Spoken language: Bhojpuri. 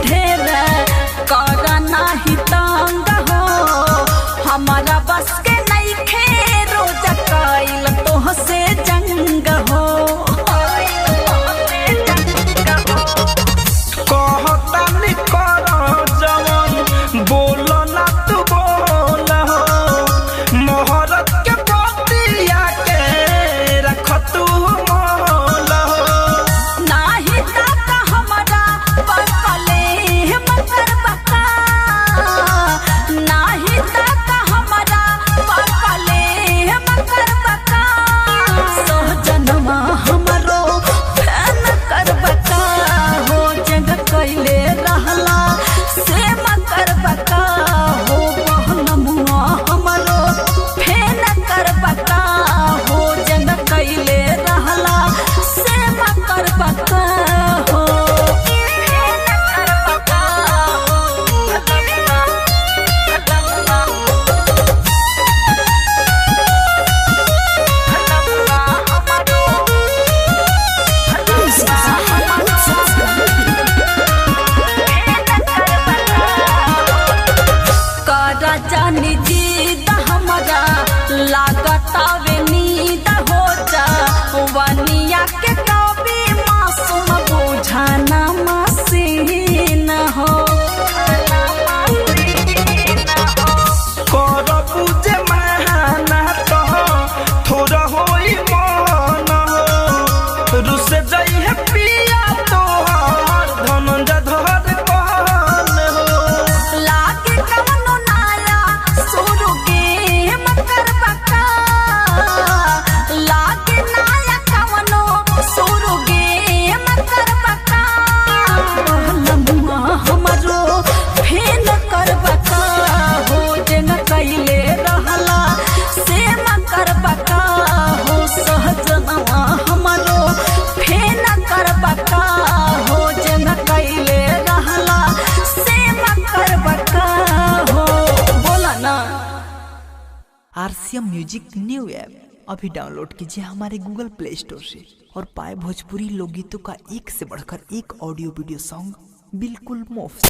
ढेर कर नाही तंग हो हमारा बस के नहीं खे रोज कैल तोहसे जंग हो कहतानी कर जवन बोल ना तू बोल हो मोहरत के बतिया के रख तू मोल हो नाही दाता हमारा बकले मकर बका नाही दाता हमारा बकले मकर बका सोहजनमा हमरो फैन कर बका हो जग कैले रहला से मकर बका हो बहनमुआ हमरो फैन कर बका हो जग कैले रहला से मकर बका हो फैन कर बका करा जानी जीद हमरा लागत आवे नींद हो जा वनिया के कभी मासूम बुझाना मसीन हो कर बुझे महाना तो थोड़ा होई मन हो रुस जाई है पिया तोहर धनंजय धर कहन हो लागे कवनो नाया शुरू के मकर बका लागे नाया कवनो शुरू के मकर बका बहनमुआ हमरो फेन कर बका हो जन कैले रहला से मकर बका हो सहजनवा हमरो फेन कर बका हो जन कैले रहला से मकर बका हो बोला ना। आरसीएम म्यूजिक न्यू ऐप अभी डाउनलोड कीजिए हमारे गूगल प्ले स्टोर से और पाए भोजपुरी लोकगीतों का एक से बढ़कर एक ऑडियो वीडियो सॉन्ग बिल्कुल मुफ्त।